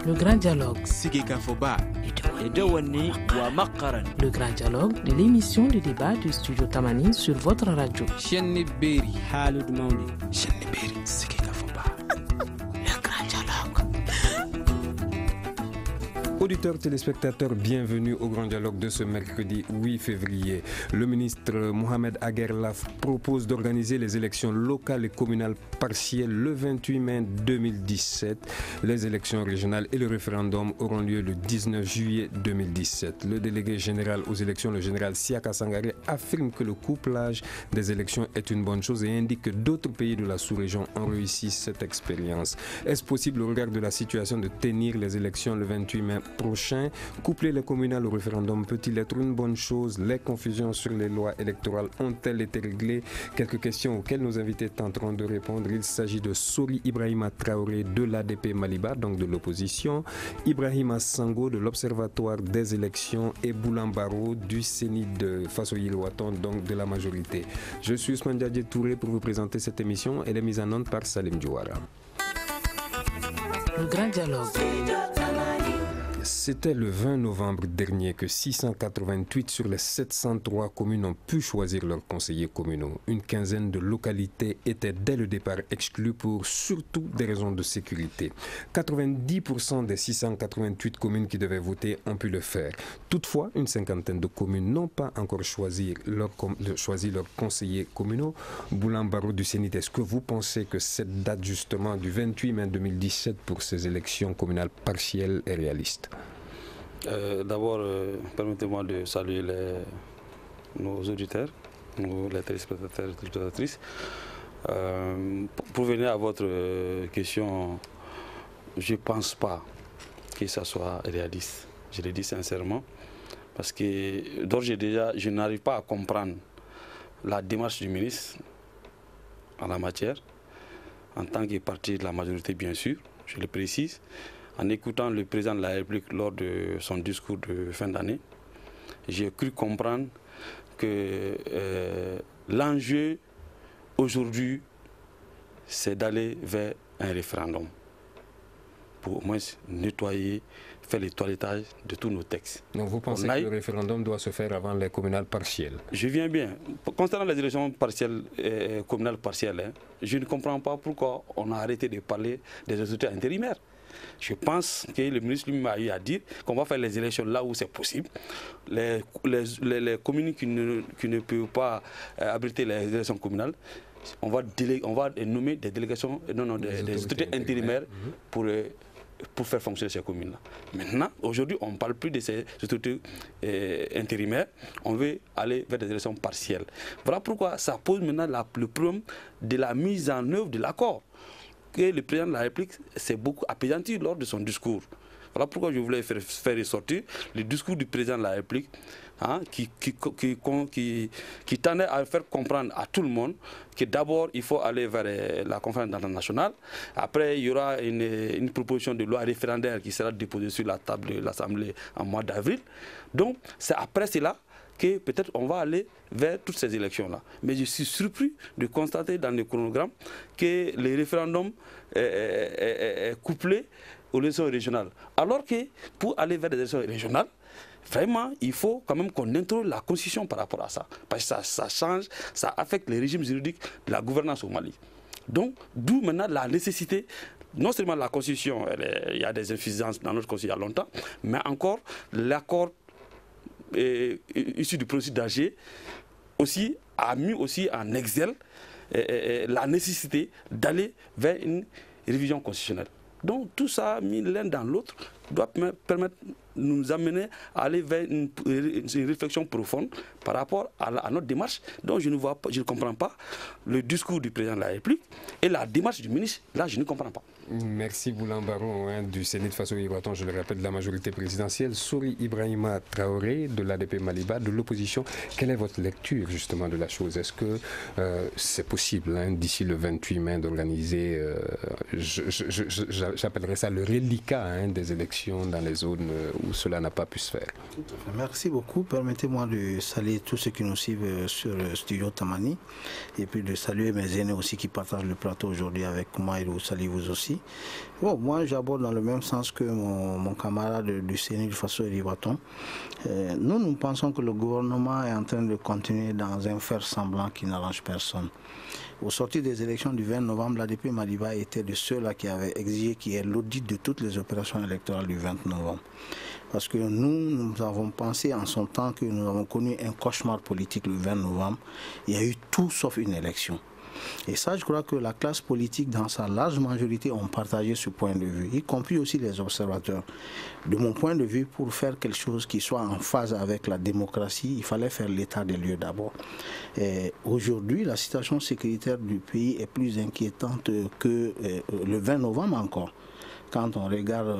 Le grand dialogue. Le grand dialogue de l'émission de débat du studio Tamani sur votre radio. Le grand dialogue. Auditeurs, téléspectateurs, bienvenue au Grand Dialogue de ce mercredi 8 février. Le ministre Mohamed Aguer Laf propose d'organiser les élections locales et communales partielles le 28 mai 2017. Les élections régionales et le référendum auront lieu le 19 juillet 2017. Le délégué général aux élections, le général Siaka Sangaré, affirme que le couplage des élections est une bonne chose et indique que d'autres pays de la sous-région ont réussi cette expérience. Est-ce possible au regard de la situation de tenir les élections le 28 mai prochain? Coupler les communales au référendum peut-il être une bonne chose? Les confusions sur les lois électorales ont-elles été réglées? Quelques questions auxquelles nos invités tenteront de répondre. Il s'agit de Sori Ibrahima Traoré de l'ADP Maliba, donc de l'opposition, Ibrahima Sango de l'Observatoire des élections et Boulan Baro du Sénit de Fassoyil-Ouatton, donc de la majorité. Je suis Ousmane Diadje Touré pour vous présenter cette émission. Elle est mise en onde par Salim Diouara. Le grand dialogue. C'était le 20 novembre dernier que 688 sur les 703 communes ont pu choisir leurs conseillers communaux. Une quinzaine de localités étaient dès le départ exclues pour surtout des raisons de sécurité. 90% des 688 communes qui devaient voter ont pu le faire. Toutefois, une cinquantaine de communes n'ont pas encore choisi leurs conseillers communaux. Boulan Baro du Sénit, est-ce que vous pensez que cette date justement du 28 mai 2017 pour ces élections communales partielles est réaliste? D'abord, permettez-moi de saluer nos auditeurs, les téléspectateurs et téléspectatrices. Pour venir à votre question, je ne pense pas que ça soit réaliste. Je le dis sincèrement, parce que d'ores et déjà, je n'arrive pas à comprendre la démarche du ministre en la matière, en tant que parti de la majorité, bien sûr, je le précise. En écoutant le président de la République lors de son discours de fin d'année, j'ai cru comprendre que l'enjeu aujourd'hui, c'est d'aller vers un référendum pour au moins nettoyer, faire le toilettage de tous nos textes. Donc vous pensez que le référendum doit se faire avant les communales partielles? Je viens bien. Concernant les élections partielles, communales partielles, je ne comprends pas pourquoi on a arrêté de parler des résultats intérimaires. Je pense que le ministre lui-même a eu à dire qu'on va faire les élections là où c'est possible. Les communes qui ne peuvent pas abriter les élections communales, on va nommer des délégations, des autorités intérimaires pour faire fonctionner ces communes-là. Maintenant, aujourd'hui, on ne parle plus de ces autorités intérimaires, on veut aller vers des élections partielles. Voilà pourquoi ça pose maintenant le problème de la mise en œuvre de l'accord que le président de la République s'est beaucoup apaisanti lors de son discours. Voilà pourquoi je voulais faire ressortir le discours du président de la République qui tendait à faire comprendre à tout le monde que d'abord il faut aller vers la conférence internationale. Après, il y aura une proposition de loi référendaire qui sera déposée sur la table de l'Assemblée en mois d'avril. Donc, c'est après cela que peut-être on va aller vers toutes ces élections-là. Mais je suis surpris de constater dans le chronogramme que le référendum est couplé aux élections régionales. Alors que pour aller vers des élections régionales, vraiment, il faut quand même qu'on introduise la Constitution par rapport à ça. Parce que ça change, ça affecte les régimes juridiques de la gouvernance au Mali. Donc, d'où maintenant la nécessité, non seulement la Constitution, il y a des insuffisances dans notre Constitution il y a longtemps, mais encore l'accord issu du processus d'Alger aussi a mis aussi en exergue la nécessité d'aller vers une révision constitutionnelle. Donc tout ça, mis l'un dans l'autre, doit permettre de nous amener à aller vers une réflexion profonde par rapport à notre démarche. Donc je ne comprends pas le discours du président de la République et la démarche du ministre. Là, je ne comprends pas. Merci Boulan Baro du Sénit de Fassoyil-Ouatton, je le rappelle, de la majorité présidentielle. Sori Ibrahima Traoré de l'ADP Maliba, de l'opposition. Quelle est votre lecture justement de la chose? Est-ce que c'est possible d'ici le 28 mai d'organiser, j'appellerais ça le reliquat des élections élections dans les zones où cela n'a pas pu se faire. Merci beaucoup. Permettez-moi de saluer tous ceux qui nous suivent sur le studio Tamani et puis de saluer mes aînés aussi qui partagent le plateau aujourd'hui avec moi et vous saluer vous aussi. Bon, moi j'aborde dans le même sens que mon camarade du Séné du Faso et du Bâton. Nous pensons que le gouvernement est en train de continuer dans un faire semblant qui n'arrange personne. Au sortir des élections du 20 novembre, l'ADP Madiba était de ceux-là qui avaient exigé qu'il y ait l'audit de toutes les opérations électorales du 20 novembre. Parce que nous avons pensé en son temps que nous avons connu un cauchemar politique le 20 novembre. Il y a eu tout sauf une élection. Et ça, je crois que la classe politique, dans sa large majorité, ont partagé ce point de vue, y compris aussi les observateurs. De mon point de vue, pour faire quelque chose qui soit en phase avec la démocratie, il fallait faire l'état des lieux d'abord. Aujourd'hui, la situation sécuritaire du pays est plus inquiétante que le 20 novembre encore. Quand on regarde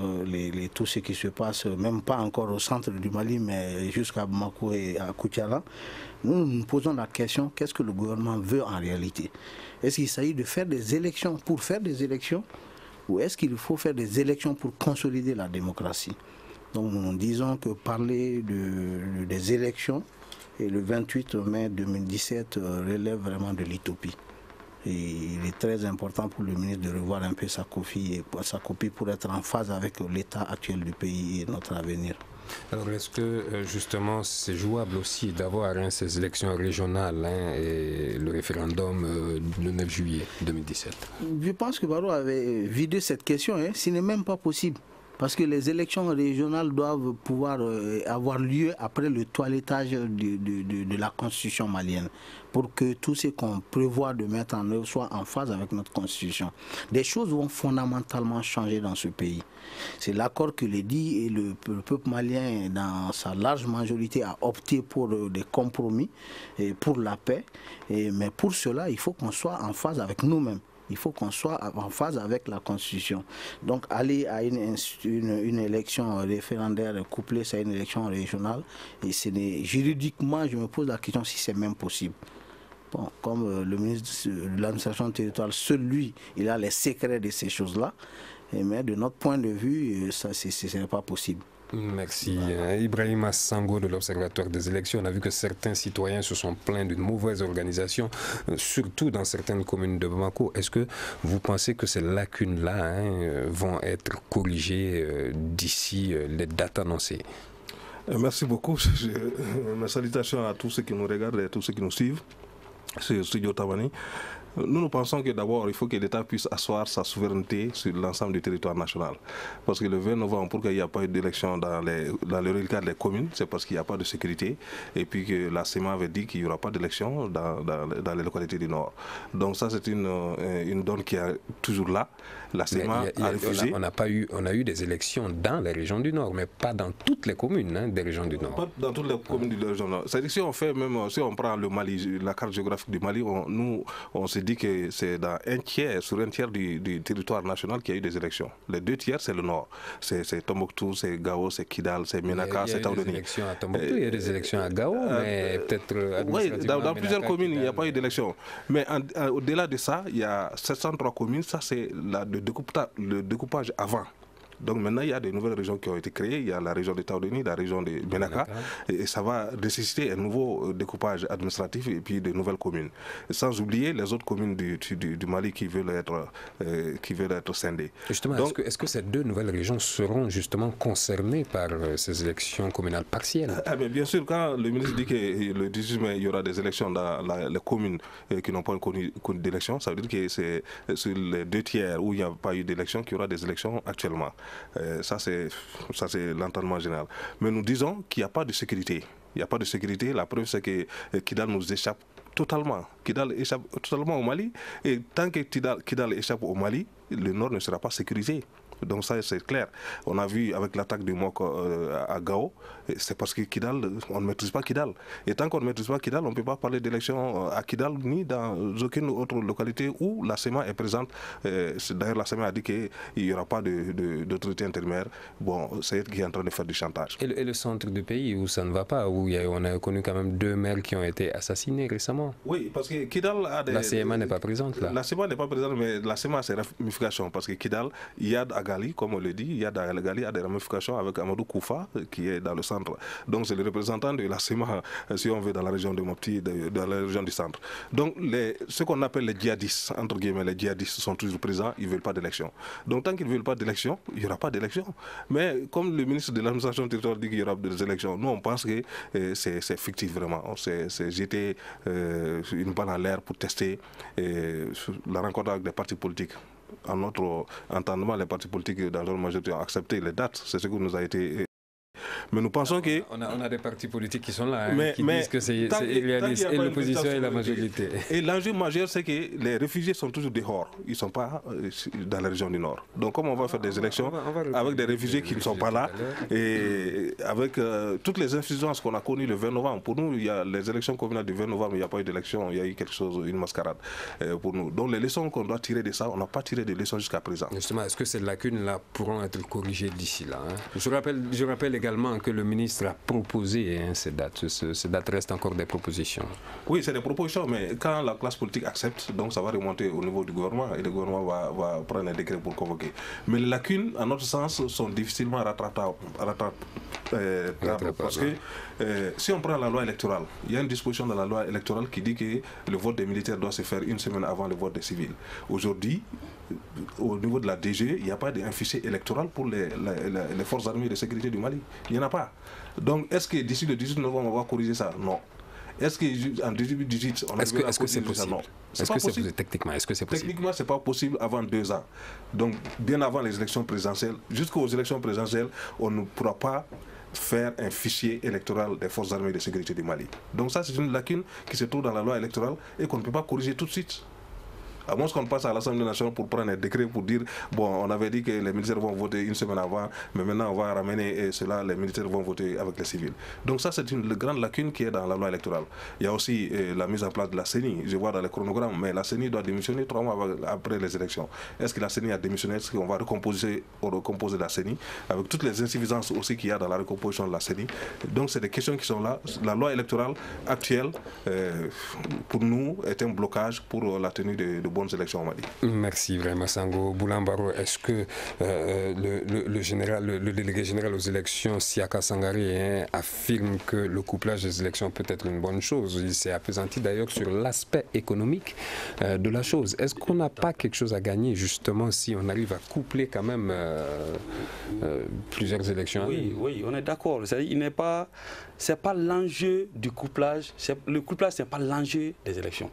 tout ce qui se passe, même pas encore au centre du Mali, mais jusqu'à Bamako et à Koutiala, nous nous posons la question, qu'est-ce que le gouvernement veut en réalité? Est-ce qu'il s'agit de faire des élections pour faire des élections ou est-ce qu'il faut faire des élections pour consolider la démocratie? Donc nous disons que parler des élections et le 28 mai 2017 relève vraiment de l'utopie. Et il est très important pour le ministre de revoir un peu sa copie pour être en phase avec l'état actuel du pays et notre avenir. Alors est-ce que justement c'est jouable aussi d'avoir ces élections régionales et le référendum le 9 juillet 2017? Je pense que Barrow avait vidé cette question, ce n'est même pas possible. Parce que les élections régionales doivent pouvoir avoir lieu après le toilettage de la constitution malienne, pour que tout ce qu'on prévoit de mettre en œuvre soit en phase avec notre constitution. Des choses vont fondamentalement changer dans ce pays. C'est l'accord que le dit et le peuple malien, dans sa large majorité, a opté pour des compromis et pour la paix. Mais pour cela, il faut qu'on soit en phase avec nous-mêmes. Il faut qu'on soit en phase avec la Constitution. Donc aller à une élection référendaire couplée à une élection régionale, et juridiquement, je me pose la question si c'est même possible. Bon, comme le ministre de l'administration territoriale, seul lui, il a les secrets de ces choses-là. Mais de notre point de vue, ce n'est pas possible. Merci. Ibrahima Sango de l'Observatoire des élections. On a vu que certains citoyens se sont plaints d'une mauvaise organisation, surtout dans certaines communes de Bamako. Est-ce que vous pensez que ces lacunes-là vont être corrigées d'ici les dates annoncées? Merci beaucoup. Mes salutations à tous ceux qui nous regardent et à tous ceux qui nous suivent sur le studio Tamani. Nous pensons que d'abord, il faut que l'État puisse asseoir sa souveraineté sur l'ensemble du territoire national. Parce que le 20 novembre, pourquoi il n'y a pas eu d'élection dans le reliquat des communes, c'est parce qu'il n'y a pas de sécurité. Et puis que la CEMA avait dit qu'il n'y aura pas d'élection dans les localités du Nord. Donc ça, c'est une donne qui est toujours là. La CEMA a refusé. On a eu des élections dans les régions du Nord, mais pas dans toutes les communes des régions du Nord. Pas dans toutes les communes de la région du Nord. C'est-à-dire si on fait même, si on prend le Mali, la carte géographique du Mali, on se dit que c'est sur un tiers du territoire national qu'il y a eu des élections. Les 2 tiers, c'est le Nord. C'est Tombouctou, c'est Gao, c'est Kidal, c'est Menaka, c'est Taoudeni. Il y a des élections à Tombouctou, il y a des élections à Gao, mais peut-être... Oui, dans plusieurs communes, il n'y a pas eu d'élection. Mais au-delà de ça, il y a 703 communes, ça c'est le découpage avant. Donc maintenant, il y a des nouvelles régions qui ont été créées. Il y a la région de Taoudeni, la région de Menaka. Et ça va nécessiter un nouveau découpage administratif et puis de nouvelles communes. Sans oublier les autres communes du Mali qui veulent être scindées. Justement, est-ce que ces 2 nouvelles régions seront justement concernées par ces élections communales partielles? Bien sûr, quand le ministre dit que le 18 mai, il y aura des élections dans les communes qui n'ont pas connu d'élection, ça veut dire que c'est sur les 2 tiers où il n'y a pas eu d'élection qu'il y aura des élections actuellement. Ça, c'est l'entendement général. Mais nous disons qu'il n'y a pas de sécurité. Il n'y a pas de sécurité. La preuve, c'est que Kidal nous échappe totalement. Kidal échappe totalement au Mali. Et tant que Kidal échappe au Mali, le Nord ne sera pas sécurisé. Donc ça, c'est clair. On a vu avec l'attaque du MOC à Gao, c'est parce que Kidal, on ne maîtrise pas Kidal. Et tant qu'on ne maîtrise pas Kidal, on ne peut pas parler d'élection à Kidal ni dans aucune autre localité où la CEMA est présente. D'ailleurs, la CEMA a dit qu'il n'y aura pas d'autorité intérimaire. Bon, c'est elle qui est en train de faire du chantage. Et le centre du pays où ça ne va pas, où on a connu quand même 2 maires qui ont été assassinés récemment. Oui, parce que Kidal a des... La CEMA n'est pas présente là. La CEMA n'est pas présente, mais la CEMA a ses ramifications. Parce que Kidal, il y a à Dagali, comme on le dit, il y a Dagali, il y a des ramifications avec Amadou Koufa qui est dans le centre. Donc c'est le représentant de la CEMA, si on veut, dans la région de Mopti, dans la région du centre. Donc ce qu'on appelle les djihadistes, entre guillemets, les djihadistes sont toujours présents, ils ne veulent pas d'élection. Donc tant qu'ils ne veulent pas d'élection, il n'y aura pas d'élection. Mais comme le ministre de l'administration territoriale dit qu'il y aura des élections, nous on pense que c'est fictif vraiment. C'est jeter une balle en l'air pour tester la rencontre avec des partis politiques. En notre entendement, les partis politiques dans leur majorité ont accepté les dates. C'est ce qui nous a été... Mais nous pensons que... On a des partis politiques qui sont là, qui disent que c'est irréaliste, et l'opposition et la majorité. Et l'enjeu majeur, c'est que les réfugiés sont toujours dehors. Ils ne sont pas dans la région du Nord. Donc, comme on va faire des élections avec des réfugiés qui ne sont pas là, et avec toutes les insuffisances qu'on a connues le 20 novembre, pour nous, il y a les élections communales du 20 novembre, il n'y a pas eu d'élection, il y a eu quelque chose, une mascarade pour nous. Donc, les leçons qu'on doit tirer de ça, on n'a pas tiré de leçons jusqu'à présent. Justement, est-ce que ces lacunes-là pourront être corrigées d'ici là, hein? Je rappelle également que le ministre a proposé ces dates. Ces dates restent encore des propositions. Oui, c'est des propositions, mais quand la classe politique accepte, donc ça va remonter au niveau du gouvernement et le gouvernement va prendre un décret pour convoquer. Mais les lacunes, à notre sens, sont difficilement rattrapables. Parce que si on prend la loi électorale, il y a une disposition dans la loi électorale qui dit que le vote des militaires doit se faire une semaine avant le vote des civils. Aujourd'hui, au niveau de la DG, il n'y a pas d'un fichier électoral pour les forces armées de sécurité du Mali. Il n'y en a pas. Donc, est-ce que d'ici le 18 novembre, on va corriger ça? Non. Est-ce qu'en 2018, on a Est-ce que c'est possible? Non. Est-ce que c'est possible? Techniquement, est-ce que c'est possible? Techniquement, ce n'est pas possible avant 2 ans. Donc, bien avant les élections présidentielles, jusqu'aux élections présidentielles, on ne pourra pas faire un fichier électoral des forces armées de sécurité du Mali. Donc ça, c'est une lacune qui se trouve dans la loi électorale et qu'on ne peut pas corriger tout de suite. À moins qu'on passe à l'Assemblée nationale pour prendre un décret pour dire, bon, on avait dit que les militaires vont voter une semaine avant, mais maintenant on va ramener cela, les militaires vont voter avec les civils. Donc ça, c'est une grande lacune qui est dans la loi électorale. Il y a aussi la mise en place de la CENI, je vois dans les chronogrammes, mais la CENI doit démissionner 3 mois après les élections. Est-ce que la CENI a démissionné? Est-ce qu'on va recomposer la CENI, avec toutes les insuffisances aussi qu'il y a dans la recomposition de la CENI? Donc c'est des questions qui sont là. La loi électorale actuelle, pour nous, est un blocage pour la tenue de bonnes élections au Mali. Merci vraiment, Sango Boulambaro. Est-ce que le délégué général aux élections, Siaka Sangari, affirme que le couplage des élections peut être une bonne chose? Il s'est appesanti d'ailleurs sur l'aspect économique de la chose. Est-ce qu'on n'a pas quelque chose à gagner justement si on arrive à coupler quand même plusieurs élections? Oui, on est d'accord. C'est pas l'enjeu du couplage. Le couplage, c'est pas l'enjeu des élections.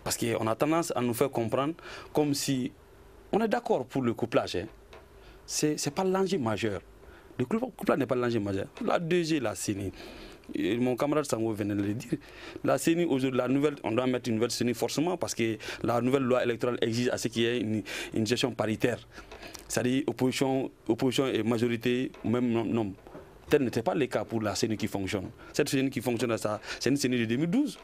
Parce qu'on a tendance à nous faire comprendre comme si on est d'accord pour le couplage. Hein. Ce n'est pas l'enjeu majeur. Le couplage n'est pas l'enjeu majeur. La DG, la CENI, mon camarade Sango venait de le dire. La CENI, aujourd'hui, on doit mettre une nouvelle CENI forcément parce que la nouvelle loi électorale exige à ce qu'il y ait une gestion paritaire. C'est-à-dire opposition et majorité, même non. Tel n'était pas le cas pour la CENI qui fonctionne. Cette CENI qui fonctionne, c'est une CENI de 2012.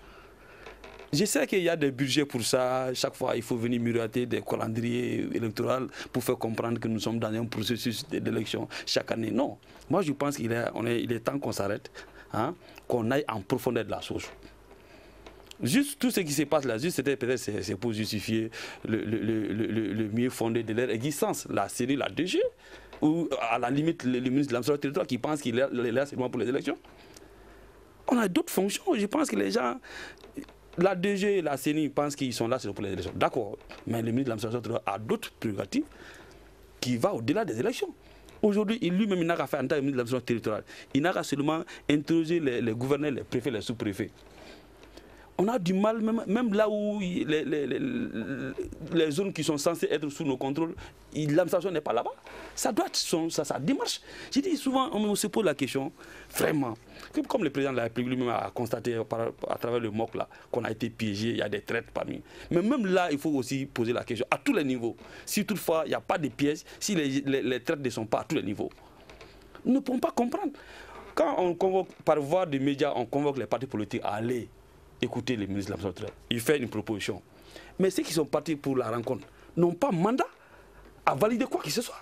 Je sais qu'il y a des budgets pour ça. Chaque fois, il faut venir miroiter des calendriers électoraux pour faire comprendre que nous sommes dans un processus d'élection chaque année. Non. Moi, je pense qu'il est temps qu'on s'arrête, hein, qu'on aille en profondeur de la chose. Juste tout ce qui se passe là, c'était peut-être c'est pour justifier le mieux fondé de leur existence. La CENI, la DG, ou à la limite le ministre de l'administration territoriale qui pense qu'il est là seulement pour les élections. On a d'autres fonctions. Je pense que les gens... La DG et la CENI pensent qu'ils sont là pour les élections. D'accord. Mais le ministre de l'administration a d'autres prérogatives qui vont au-delà des élections. Aujourd'hui, lui-même, il n'a qu'à faire en tant que ministre de l'administration territoriale. Il n'a qu'à seulement interroger les gouverneurs, les préfets, les sous-préfets. On a du mal, même là où les zones qui sont censées être sous nos contrôles, l'administration n'est pas là-bas. Ça doit être sa démarche. J'ai dit souvent, on se pose la question, vraiment, comme le président de la République lui-même a constaté à travers le MOC là, qu'on a été piégé, il y a des traites parmi. Mais même là, il faut aussi poser la question à tous les niveaux. Si toutefois, il n'y a pas de pièges, si les traites ne sont pas à tous les niveaux, nous ne pouvons pas comprendre. Quand on convoque, par voie de médias, on convoque les partis politiques à aller écoutez le ministre de l'administration, il fait une proposition. Mais ceux qui sont partis pour la rencontre n'ont pas mandat à valider quoi que ce soit.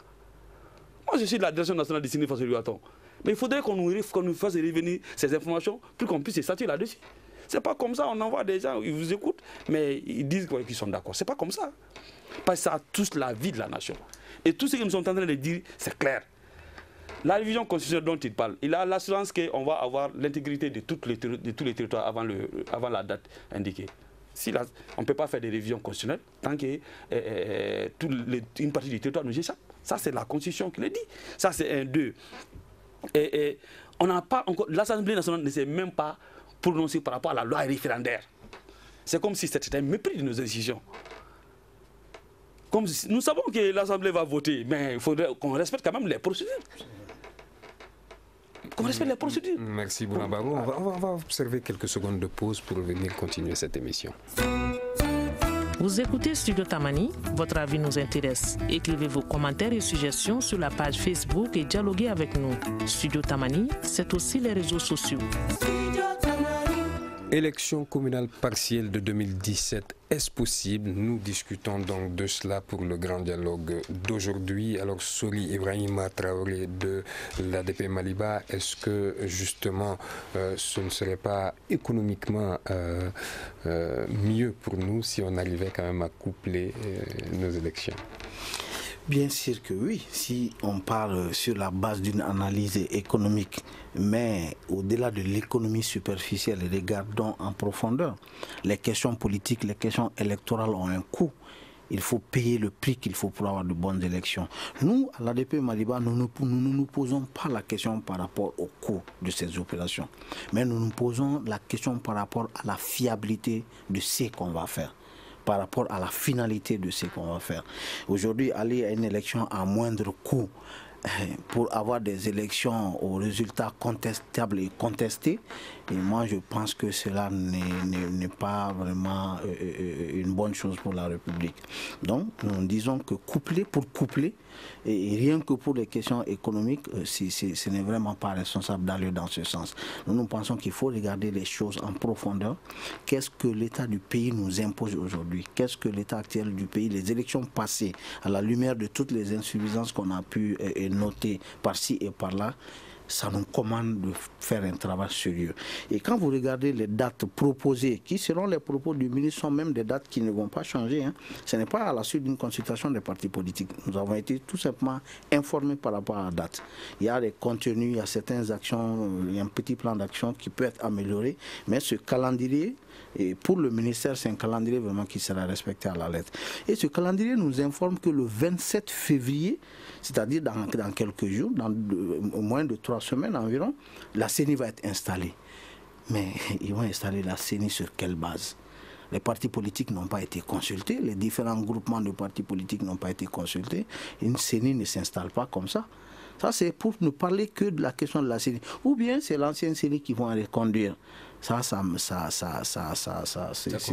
Moi, je suis de la direction nationale du cinéma face au Luaton. Mais il faudrait qu'on nous fasse revenir ces informations pour qu'on puisse se statuer là-dessus. C'est pas comme ça, on envoie des gens, ils vous écoutent, mais ils disent qu'ils sont d'accord. C'est pas comme ça. Parce que ça touche la vie de la nation. Et tout ce que nous sommes en train de dire, c'est clair. La révision constitutionnelle dont il parle, il a l'assurance qu'on va avoir l'intégrité de tous les territoires avant la date indiquée. On ne peut pas faire des révisions constitutionnelles tant qu'une partie du territoire nous échappe. Ça, c'est la Constitution qui le dit. Ça, c'est un 2. Et on n'a pas encore. L'Assemblée nationale ne s'est même pas prononcée par rapport à la loi référendaire. C'est comme si c'était un mépris de nos décisions. Comme si, nous savons que l'Assemblée va voter, mais il faudrait qu'on respecte quand même les procédures. Qu'on respecte les procédures. Merci Bouna Barrow. On va observer quelques secondes de pause pour venir continuer cette émission. Vous écoutez Studio Tamani, votre avis nous intéresse. Écrivez vos commentaires et suggestions sur la page Facebook et dialoguez avec nous. Studio Tamani, c'est aussi les réseaux sociaux. Élection communale partielle de 2017, est-ce possible? Nous discutons donc de cela pour le grand dialogue d'aujourd'hui. Alors, Sori Ibrahima Traoré de l'ADP Maliba, est-ce que justement ce ne serait pas économiquement mieux pour nous si on arrivait quand même à coupler nos élections? Bien sûr que oui, si on parle sur la base d'une analyse économique, mais au-delà de l'économie superficielle, regardons en profondeur. Les questions politiques, les questions électorales ont un coût. Il faut payer le prix qu'il faut pour avoir de bonnes élections. Nous, à l'ADP Maliba, nous ne nous posons pas la question par rapport au coût de ces opérations, mais nous nous posons la question par rapport à la fiabilité de ce qu'on va faire, par rapport à la finalité de ce qu'on va faire. Aujourd'hui, aller à une élection à moindre coût pour avoir des élections aux résultats contestables et contestés, et moi je pense que cela n'est pas vraiment une bonne chose pour la République. Donc nous disons que coupler pour coupler, et rien que pour les questions économiques, ce n'est vraiment pas responsable d'aller dans ce sens. Nous pensons qu'il faut regarder les choses en profondeur. Qu'est-ce que l'état du pays nous impose aujourd'hui? Qu'est-ce que l'état actuel du pays, les élections passées, à la lumière de toutes les insuffisances qu'on a pu noter par-ci et par-là, ça nous commande de faire un travail sérieux. Et quand vous regardez les dates proposées, qui selon les propos du ministre sont même des dates qui ne vont pas changer, hein. Ce n'est pas à la suite d'une consultation des partis politiques. Nous avons été tout simplement informés par rapport à la date. Il y a des contenus, il y a certaines actions, il y a un petit plan d'action qui peut être amélioré, mais ce calendrier, et pour le ministère, c'est un calendrier vraiment qui sera respecté à la lettre. Et ce calendrier nous informe que le 27 février, c'est-à-dire dans quelques jours, dans moins de 3 semaines environ, la CENI va être installée. Mais ils vont installer la CENI sur quelle base? Les partis politiques n'ont pas été consultés, les différents groupements de partis politiques n'ont pas été consultés. Une CENI ne s'installe pas comme ça. Ça, c'est pour ne parler que de la question de la CENI. Ou bien c'est l'ancienne CENI qui vont reconduire. Ça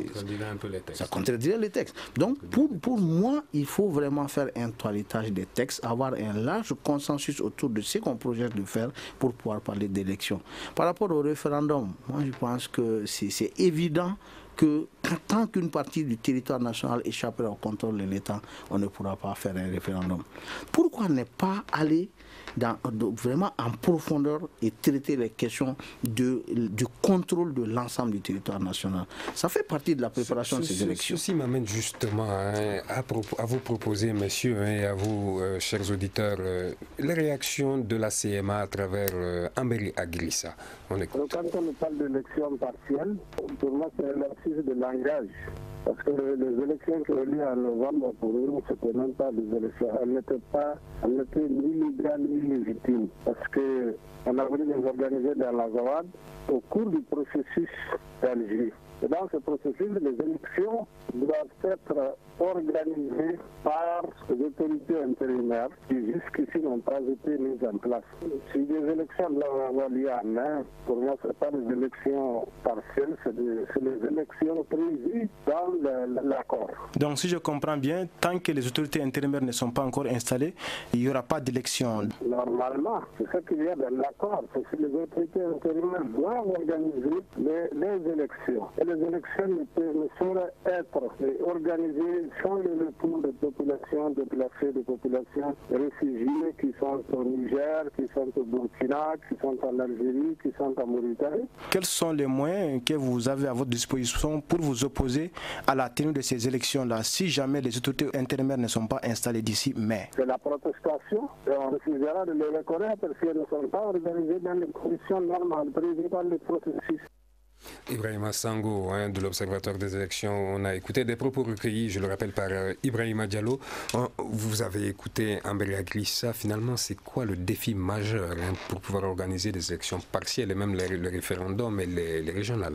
contredirait un peu les textes. Ça contredirait les textes. Donc, pour moi, il faut vraiment faire un toilettage des textes, avoir un large consensus autour de ce qu'on projette de faire pour pouvoir parler d'élections. Par rapport au référendum, moi, je pense que c'est évident que tant qu'une partie du territoire national échappera au contrôle de l'État, on ne pourra pas faire un référendum. Pourquoi ne pas aller vraiment en profondeur et traiter les questions du contrôle de l'ensemble du territoire national? Ça fait partie de la préparation de ces élections. Ceci m'amène justement à vous proposer, messieurs, et à vous, chers auditeurs, les réactions de la CMA à travers Amberi Agrissa. On écoute. Quand on parle d'élections partielles, pour moi c'est un exercice de langage. Parce que les élections qui ont lieu en novembre, pour nous, ce n'étaient même pas des élections. Elles n'étaient ni légales ni légitimes. Parce qu'on a voulu les organiser dans la Zawad au cours du processus d'Alger. Et dans ce processus, les élections doivent être organisées par les autorités intérimaires qui jusqu'ici n'ont pas été mises en place. Si des élections doivent avoir lieu en mai, pour moi, ce n'est pas des élections partielles, c'est des élections prévues dans l'accord. Donc, si je comprends bien, tant que les autorités intérimaires ne sont pas encore installées, il n'y aura pas d'élection. Normalement, c'est ce qu'il y a dans l'accord, c'est que les autorités intérimaires doivent organiser les élections. Et les élections ne sauraient être organisées sans le retour des populations déplacées, des populations réfugiées qui sont au Niger, qui sont au Burkina, qui sont en Algérie, qui sont en Mauritanie. Quels sont les moyens que vous avez à votre disposition pour vous opposer à la tenue de ces élections-là, si jamais les autorités intérimaires ne sont pas installées d'ici mai? C'est la protestation, et on refusera de les reconnaître si elles ne sont pas organisées dans les conditions normales prévues par le processus. Ibrahima Sango, de l'Observatoire des élections, on a écouté des propos recueillis, je le rappelle, par Ibrahima Diallo. Vous avez écouté Ambéria Glissa. Finalement, c'est quoi le défi majeur pour pouvoir organiser des élections partielles et même le référendum et les régionales?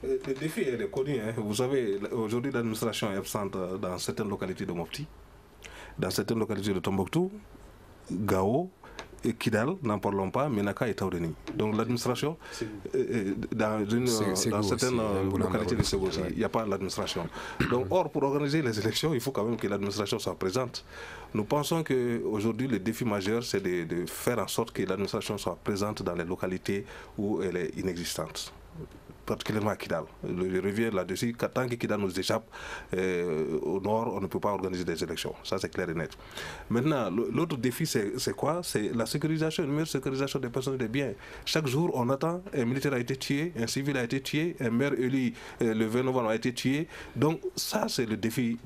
Le défi est connu. Vous savez, aujourd'hui, l'administration est absente dans certaines localités de Mopti, dans certaines localités de Tombouctou, Gao, et Kidal, n'en parlons pas, Menaka et Taoudeni. Donc l'administration, dans certaines localités de Ségou aussi, il n'y a pas l'administration. Donc, or, pour organiser les élections, il faut quand même que l'administration soit présente. Nous pensons qu'aujourd'hui, le défi majeur, c'est de faire en sorte que l'administration soit présente dans les localités où elle est inexistante, particulièrement à Kidal. Je reviens là-dessus, tant que Kidal nous échappe, au nord, on ne peut pas organiser des élections. Ça, c'est clair et net. Maintenant, l'autre défi, c'est quoi? C'est la sécurisation, une meilleure sécurisation des personnes et des biens. Chaque jour, on attend, un militaire a été tué, un civil a été tué, un maire élu le 20 novembre a été tué. Donc, ça, c'est le défi,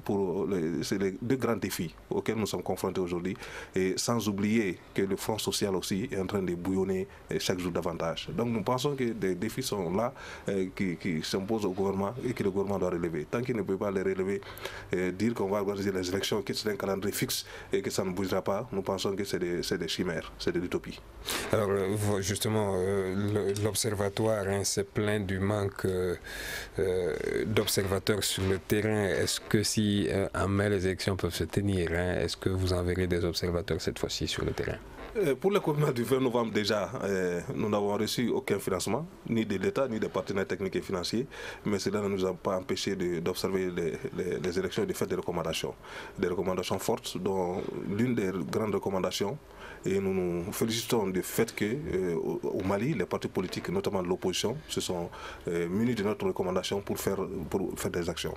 c'est les deux grands défis auxquels nous sommes confrontés aujourd'hui. Et sans oublier que le front social aussi est en train de bouillonner chaque jour davantage. Donc, nous pensons que des défis sont là, qui s'imposent au gouvernement et que le gouvernement doit relever. Tant qu'il ne peut pas les relever, dire qu'on va organiser les élections, que c'est un calendrier fixe et que ça ne bougera pas, nous pensons que c'est des chimères, c'est de l'utopie. Alors justement, l'Observatoire s'est plaint du manque d'observateurs sur le terrain. Est-ce que si en mai les élections peuvent se tenir, est-ce que vous enverrez des observateurs cette fois-ci sur le terrain? Pour le combat du 20 novembre déjà, nous n'avons reçu aucun financement, ni de l'État, ni des partenaires techniques et financiers, mais cela ne nous a pas empêché d'observer les élections et de faire des recommandations fortes, dont l'une des grandes recommandations, et nous nous félicitons du fait qu'au Mali, les partis politiques, notamment de l'opposition, se sont munis de notre recommandation pour faire des actions.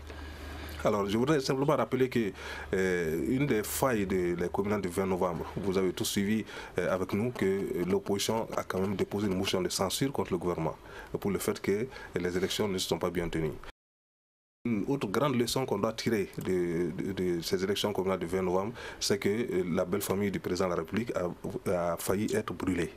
Alors, je voudrais simplement rappeler qu'une des failles des communales du 20 novembre, vous avez tous suivi avec nous que l'opposition a quand même déposé une motion de censure contre le gouvernement pour le fait que les élections ne se sont pas bien tenues. Une autre grande leçon qu'on doit tirer de ces élections communales du 20 novembre, c'est que la belle famille du président de la République a failli être brûlée.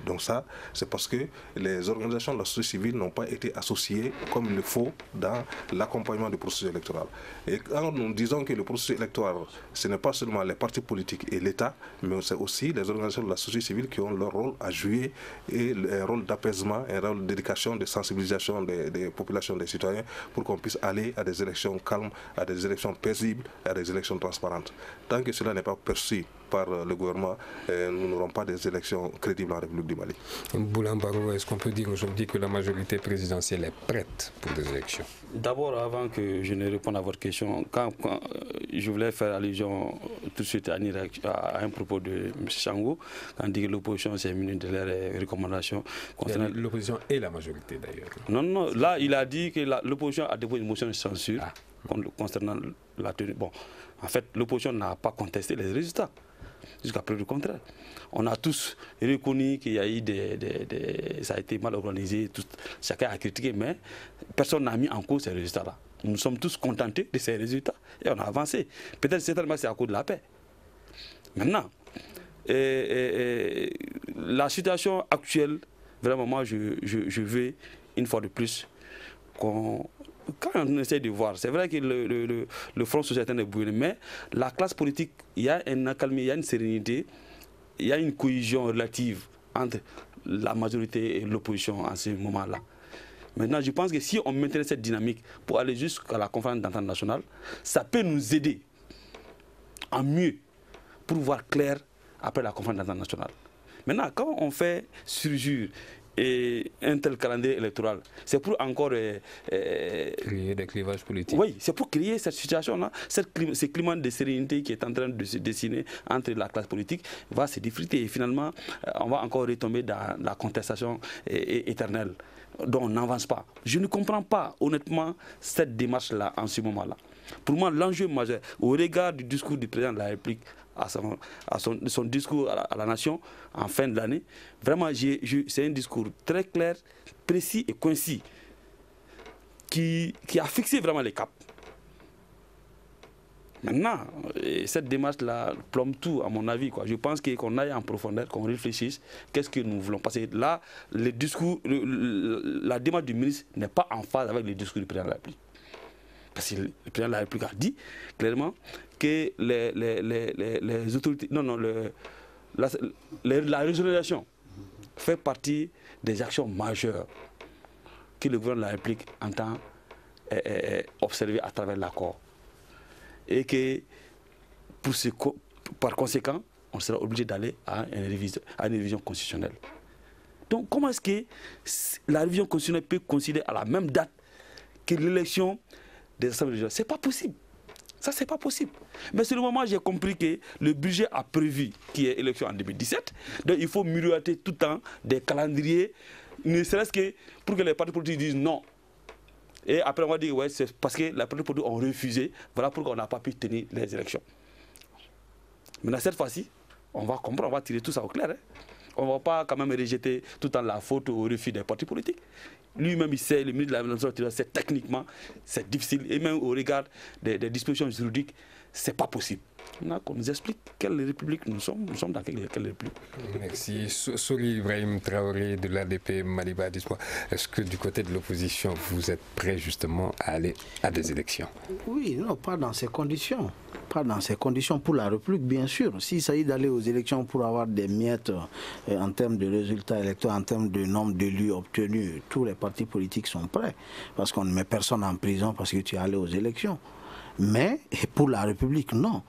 Donc ça, c'est parce que les organisations de la société civile n'ont pas été associées comme il le faut dans l'accompagnement du processus électoral. Et quand nous disons que le processus électoral, ce n'est pas seulement les partis politiques et l'État, mais c'est aussi les organisations de la société civile qui ont leur rôle à jouer, et un rôle d'apaisement, un rôle d'éducation, de sensibilisation des populations, des citoyens, pour qu'on puisse aller à des élections calmes, à des élections paisibles, à des élections transparentes. Tant que cela n'est pas perçu par le gouvernement, nous n'aurons pas des élections crédibles en République du Mali. Boulambaro, est-ce qu'on peut dire aujourd'hui que la majorité présidentielle est prête pour des élections? D'abord, avant que je ne réponde à votre question, quand je voulais faire allusion tout de suite à un propos de M. Sango, quand il dit que l'opposition s'est munie de leurs recommandations. L'opposition et la majorité d'ailleurs. Non, là il a dit que l'opposition a déposé une motion de censure concernant la tenue. Bon, en fait, l'opposition n'a pas contesté les résultats. Jusqu'à preuve du contraire. On a tous reconnu qu'il y a eu ça a été mal organisé, chacun a critiqué, mais personne n'a mis en cause ces résultats-là. Nous sommes tous contentés de ces résultats et on a avancé. Peut-être certainement c'est à cause de la paix. Maintenant, la situation actuelle, vraiment moi je veux une fois de plus quand on essaie de voir, c'est vrai que le front social est bouillonné, mais la classe politique, il y a un accalmie, il y a une sérénité, il y a une cohésion relative entre la majorité et l'opposition à ce moment-là. Maintenant, je pense que si on maintenait cette dynamique pour aller jusqu'à la conférence d'entente nationale, ça peut nous aider à mieux pour voir clair après la conférence d'entente nationale. Maintenant, quand on fait surgir et un tel calendrier électoral, c'est pour encore créer des clivages politiques. Oui, c'est pour créer cette situation-là, ce climat de sérénité qui est en train de se dessiner entre la classe politique va se défriter et finalement on va encore retomber dans la contestation éternelle. dont on n'avance pas. Je ne comprends pas honnêtement cette démarche-là en ce moment-là. Pour moi, l'enjeu majeur, au regard du discours du président de la République, à son discours à la nation en fin de l'année, vraiment, c'est un discours très clair, précis et concis, qui a fixé vraiment les caps. Maintenant, cette démarche-là plombe tout, à mon avis. Je pense qu'on aille en profondeur, qu'on réfléchisse, qu'est-ce que nous voulons. Parce que là, le discours, la démarche du ministre n'est pas en phase avec le discours du président de la République. Parce que le président de la République a dit clairement que les autorités, la régionalisation fait partie des actions majeures que le gouvernement de la République entend observer à travers l'accord. Et que par conséquent, on sera obligé d'aller à une révision constitutionnelle. Donc comment est-ce que la révision constitutionnelle peut coïncider à la même date que l'élection des assemblées régionales? C'est pas possible. Ça, c'est pas possible. Mais c'est le moment où j'ai compris que le budget a prévu qu'il y ait élection en 2017. Donc il faut miroiter tout le temps des calendriers, ne serait-ce que pour que les partis politiques disent non. Et après, on va dire, ouais, c'est parce que les partis politiques ont refusé, voilà pourquoi on n'a pas pu tenir les élections. Maintenant, cette fois-ci, on va comprendre, on va tirer tout ça au clair. On ne va pas quand même rejeter tout le temps la faute au refus des partis politiques. Lui-même, il sait, le ministre de l'Administration, c'est techniquement, c'est difficile. Et même au regard des dispositions juridiques, ce n'est pas possible. Qu'on nous explique quelle république nous sommes dans quelle république. Merci. Soli Ibrahim Traoré de l'ADP Maliba, dites-moi, est-ce que du côté de l'opposition, vous êtes prêt justement à aller à des élections? Oui, non, pas dans ces conditions. Pas dans ces conditions pour la République, bien sûr. S'il s'agit d'aller aux élections pour avoir des miettes en termes de résultats électoraux, en termes de nombre d'élus obtenus, tous les partis politiques sont prêts. Parce qu'on ne met personne en prison parce que tu es allé aux élections. Mais pour la République, non.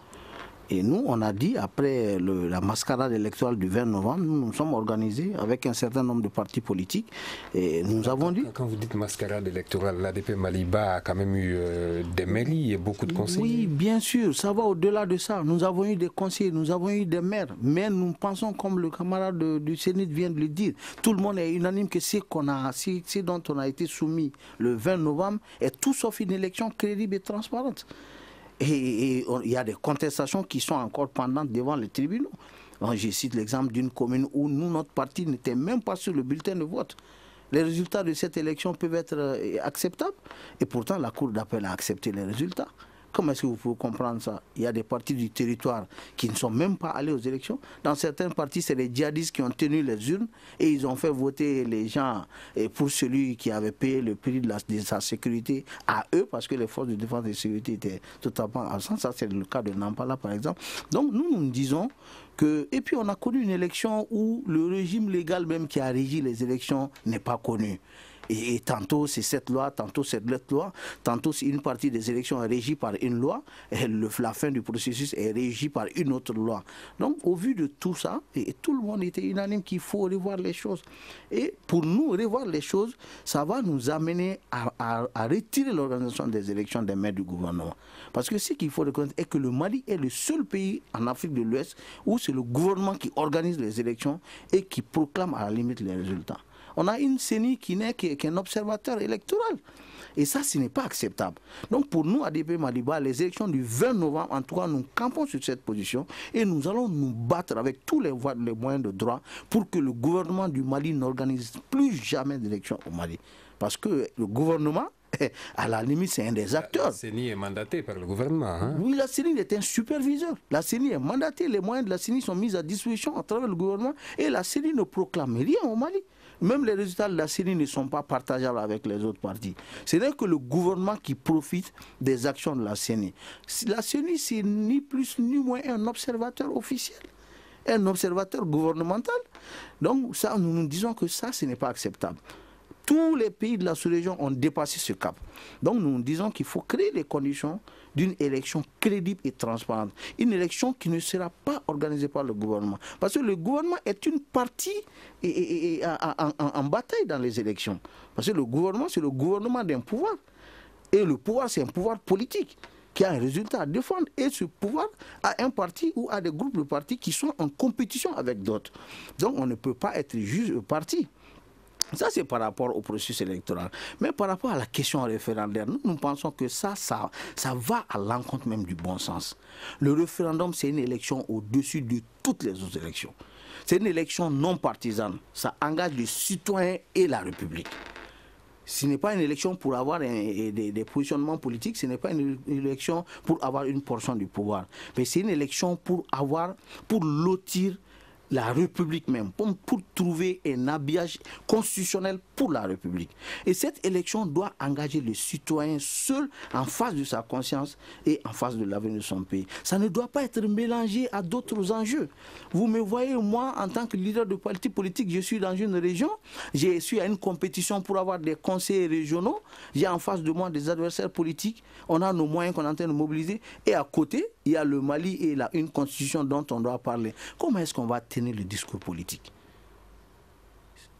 Et nous, on a dit, après la mascarade électorale du 20 novembre, nous sommes organisés avec un certain nombre de partis politiques. Et nous avons dit... Quand vous dites mascarade électorale, l'ADP Maliba a quand même eu des mairies et beaucoup de conseillers. Oui, bien sûr, ça va au-delà de ça. Nous avons eu des conseillers, nous avons eu des maires. Mais nous pensons, comme le camarade du Sénat vient de le dire, tout le monde est unanime que ce dont on a été soumis le 20 novembre est tout sauf une élection crédible et transparente. Et il y a des contestations qui sont encore pendantes devant les tribunaux. Je cite l'exemple d'une commune où nous, notre parti n'était même pas sur le bulletin de vote. Les résultats de cette élection peuvent être acceptables et pourtant la Cour d'appel a accepté les résultats. Comment est-ce que vous pouvez comprendre ça? Il y a des partis du territoire qui ne sont même pas allés aux élections. Dans certains partis, c'est les djihadistes qui ont tenu les urnes et ils ont fait voter les gens pour celui qui avait payé le prix de sa sécurité à eux, parce que les forces de défense et de sécurité étaient totalement absentes. Ça, c'est le cas de Nampala, par exemple. Donc, nous disons que... Et puis, on a connu une élection où le régime légal même qui a régi les élections n'est pas connu. Et tantôt c'est cette loi, tantôt c'est l'autre loi, tantôt c'est une partie des élections est régie par une loi, et la fin du processus est régie par une autre loi. Donc au vu de tout ça, et tout le monde était unanime qu'il faut revoir les choses. Et pour nous, revoir les choses, ça va nous amener à retirer l'organisation des élections des maires du gouvernement. Parce que ce qu'il faut reconnaître est que le Mali est le seul pays en Afrique de l'Ouest où c'est le gouvernement qui organise les élections et qui proclame à la limite les résultats. On a une CENI qui n'est qu'un observateur électoral. Et ça, ce n'est pas acceptable. Donc pour nous, ADP Maliba, les élections du 20 novembre, en tout cas, nous campons sur cette position et nous allons nous battre avec tous les moyens de droit pour que le gouvernement du Mali n'organise plus jamais d'élections au Mali. Parce que le gouvernement, à la limite, c'est un des acteurs. La CENI est mandatée par le gouvernement. Hein? Oui, la CENI est un superviseur. La CENI est mandatée, les moyens de la CENI sont mis à disposition à travers le gouvernement et la CENI ne proclame rien au Mali. Même les résultats de la CENI ne sont pas partageables avec les autres partis. Ce n'est que le gouvernement qui profite des actions de la CENI. La CENI, c'est ni plus ni moins un observateur officiel, un observateur gouvernemental. Donc ça, nous disons que ça, ce n'est pas acceptable. Tous les pays de la sous-région ont dépassé ce cap. Donc nous disons qu'il faut créer les conditions d'une élection crédible et transparente. Une élection qui ne sera pas organisée par le gouvernement. Parce que le gouvernement est une partie en bataille dans les élections. Parce que le gouvernement, c'est le gouvernement d'un pouvoir. Et le pouvoir, c'est un pouvoir politique qui a un résultat à défendre. Et ce pouvoir a un parti ou a des groupes de partis qui sont en compétition avec d'autres. Donc on ne peut pas être juge parti. Ça, c'est par rapport au processus électoral. Mais par rapport à la question référendaire, nous pensons que ça va à l'encontre même du bon sens. Le référendum, c'est une élection au-dessus de toutes les autres élections. C'est une élection non partisane. Ça engage les citoyens et la République. Ce n'est pas une élection pour avoir des positionnements politiques, ce n'est pas une élection pour avoir une portion du pouvoir. Mais c'est une élection pour lotir la République même, pour trouver un habillage constitutionnel pour la République. Et cette élection doit engager le citoyen seul en face de sa conscience et en face de l'avenir de son pays. Ça ne doit pas être mélangé à d'autres enjeux. Vous me voyez, moi, en tant que leader de parti politique, je suis dans une région, je suis à une compétition pour avoir des conseillers régionaux, j'ai en face de moi des adversaires politiques, on a nos moyens qu'on est en train de mobiliser, et à côté, il y a le Mali et une constitution dont on doit parler. Comment est-ce qu'on va tenir le discours politique?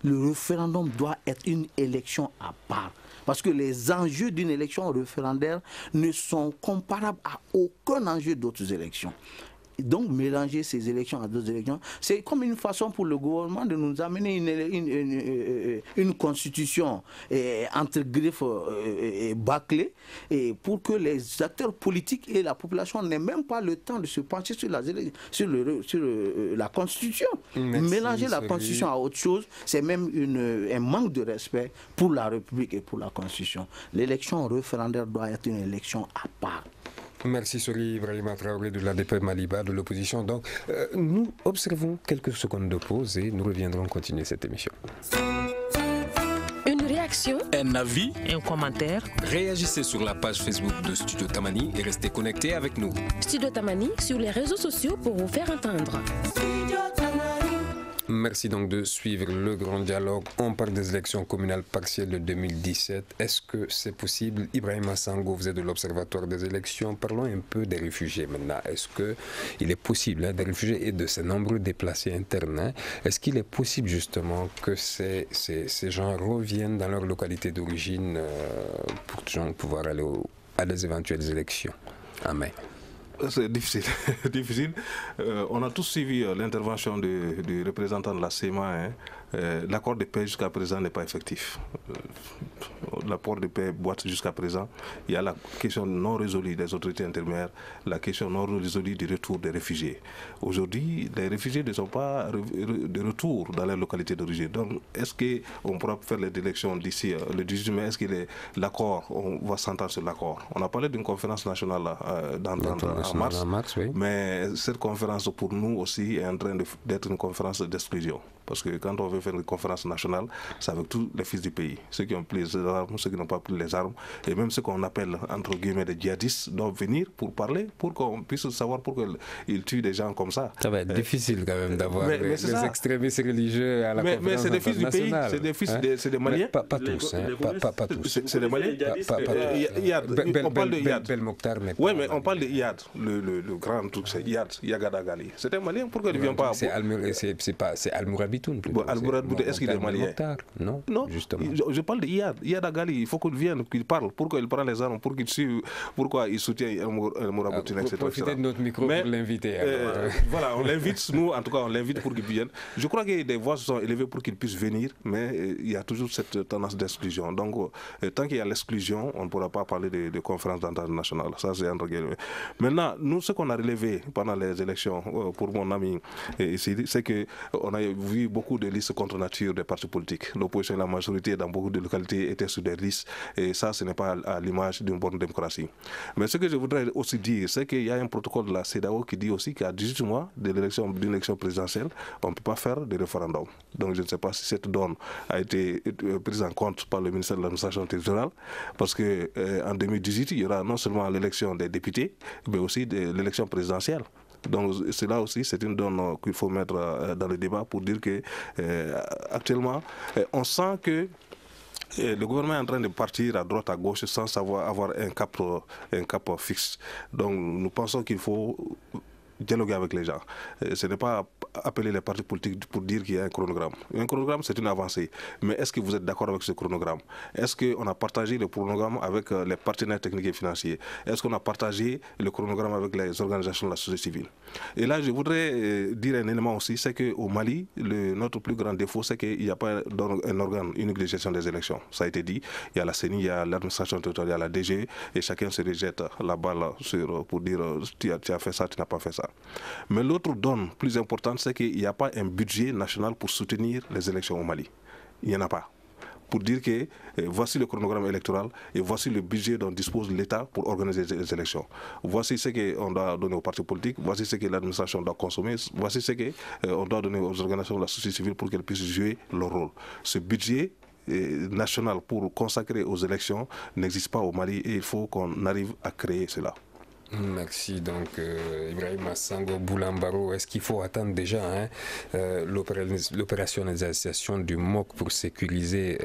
Le référendum doit être une élection à part. Parce que les enjeux d'une élection référendaire ne sont comparables à aucun enjeu d'autres élections. Donc, mélanger ces élections à d'autres élections, c'est comme une façon pour le gouvernement de nous amener une constitution entre griffes et bâclées, et pour que les acteurs politiques et la population n'aient même pas le temps de se pencher sur la constitution. Merci, mélanger la constitution à autre chose, c'est même un manque de respect pour la République et pour la constitution. L'élection référendaire doit être une élection à part. Merci Sori Ibrahima Traoré de l'ADP Maliba de l'opposition. Donc, nous observons quelques secondes de pause et nous reviendrons continuer cette émission. Une réaction, un avis, un commentaire. Réagissez sur la page Facebook de Studio Tamani et restez connectés avec nous. Studio Tamani sur les réseaux sociaux pour vous faire entendre. Merci donc de suivre le grand dialogue. On parle des élections communales partielles de 2017. Est-ce que c'est possible? Ibrahima Sango, vous êtes de l'Observatoire des élections. Parlons un peu des réfugiés maintenant. Est-ce qu'il est possible, des réfugiés et de ces nombreux déplacés internes, est-ce qu'il est possible justement que ces gens reviennent dans leur localité d'origine pour pouvoir aller à des éventuelles élections en mai? C'est difficile. difficile. On a tous suivi l'intervention du représentant de la CEMA. L'accord de paix jusqu'à présent n'est pas effectif. L'accord de paix boite jusqu'à présent. Il y a la question non résolue des autorités intermédiaires, la question non résolue du retour des réfugiés. Aujourd'hui, les réfugiés ne sont pas de retour dans leur localité d'origine. Donc, est-ce qu'on pourra faire les élections d'ici le 18 mai? Est-ce qu'il est l'accord? On va s'entendre sur l'accord. On a parlé d'une conférence nationale en mars, oui. Mais cette conférence, pour nous aussi, est en train d'être une conférence d'exclusion. Parce que quand on veut faire une conférence nationale, c'est avec tous les fils du pays. Ceux qui ont pris les armes, ceux qui n'ont pas pris les armes, et même ceux qu'on appelle, entre guillemets, des djihadistes, doivent venir pour parler, pour qu'on puisse savoir pourquoi ils tuent des gens comme ça. Ça va être difficile quand même d'avoir les extrémistes religieux à la conférence nationale. Mais c'est des fils du pays, c'est des fils, c'est des Maliens. Pas tous, pas tous. C'est des Maliens. On parle de Iyad. Oui, mais on parle de Iyad, le grand truc, c'est Iyad, Yagada Gali. C'est un Malien, pourquoi il ne vient pas? C'est Al-Mourabitoun. Al-Mourabitoun, est-ce qu'il est malien? Non, justement. Je parle de Iyad. Iyad Agali, il faut qu'il vienne, qu'il parle. Pourquoi il prend les armes? Pourquoi il soutient Al-Mourabitoun, etc. Profitez de notre micro pour l'inviter. Voilà, on l'invite, nous, en tout cas, on l'invite pour qu'il vienne. Je crois que des voix sont élevées pour qu'il puisse venir, mais il y a toujours cette tendance d'exclusion. Donc, tant qu'il y a l'exclusion, on ne pourra pas parler de conférence d'entente nationale. Ça, c'est entre guillemets. Maintenant, nous, ce qu'on a relevé pendant les élections, pour mon ami ici, c'est qu'on a vu beaucoup de listes contre nature des partis politiques. L'opposition et la majorité dans beaucoup de localités étaient sur des listes, et ça, ce n'est pas à l'image d'une bonne démocratie. Mais ce que je voudrais aussi dire, c'est qu'il y a un protocole de la CEDEAO qui dit aussi qu'à 18 mois d'une élection présidentielle, on ne peut pas faire de référendum. Donc je ne sais pas si cette donne a été prise en compte par le ministère de l'administration territoriale, parce qu'en 2018, il y aura non seulement l'élection des députés, mais aussi l'élection présidentielle. Donc cela aussi, c'est une donne qu'il faut mettre dans le débat pour dire que actuellement, on sent que le gouvernement est en train de partir à droite, à gauche, sans avoir un cap fixe. Donc nous pensons qu'il faut dialoguer avec les gens. Ce n'est pas appeler les partis politiques pour dire qu'il y a un chronogramme. Un chronogramme, c'est une avancée. Mais est-ce que vous êtes d'accord avec ce chronogramme? Est-ce qu'on a partagé le chronogramme avec les partenaires techniques et financiers? Est-ce qu'on a partagé le chronogramme avec les organisations de la société civile? Et là, je voudrais dire un élément aussi, c'est qu'au Mali, notre plus grand défaut, c'est qu'il n'y a pas un organe unique de gestion des élections. Ça a été dit, il y a la CENI, il y a l'administration territoriale, la DG, et chacun se rejette la balle pour dire tu as fait ça, tu n'as pas fait ça. Mais l'autre donne plus importante, c'est qu'il n'y a pas un budget national pour soutenir les élections au Mali. Il n'y en a pas. Pour dire que voici le chronogramme électoral et voici le budget dont dispose l'État pour organiser les élections. Voici ce qu'on doit donner aux partis politiques, voici ce que l'administration doit consommer, voici ce qu'on doit donner aux organisations de la société civile pour qu'elles puissent jouer leur rôle. Ce budget national pour consacrer aux élections n'existe pas au Mali et il faut qu'on arrive à créer cela. Merci. Donc, Ibrahima Sango Boulambaro, est-ce qu'il faut attendre déjà l'opérationnalisation du MOC pour sécuriser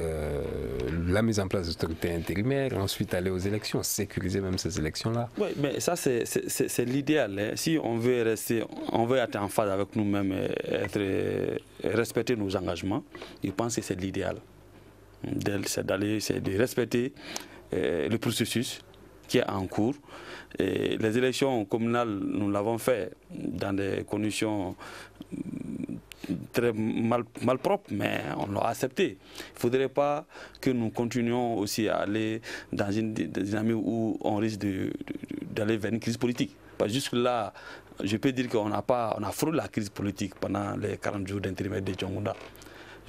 la mise en place des autorités intérimaires, ensuite aller aux élections, sécuriser même ces élections-là? Oui, mais ça, c'est l'idéal. Hein. Si on veut rester, on veut être en phase avec nous-mêmes, respecter nos engagements, je pense que c'est l'idéal. C'est de respecter le processus qui est en cours. Et les élections communales, nous l'avons fait dans des conditions très malpropres, mais on l'a accepté. Il ne faudrait pas que nous continuions aussi à aller dans une dynamique où on risque d'aller vers une crise politique. Parce que jusque-là, je peux dire qu'on a frôlé la crise politique pendant les 40 jours d'intérimaire de Djongunda.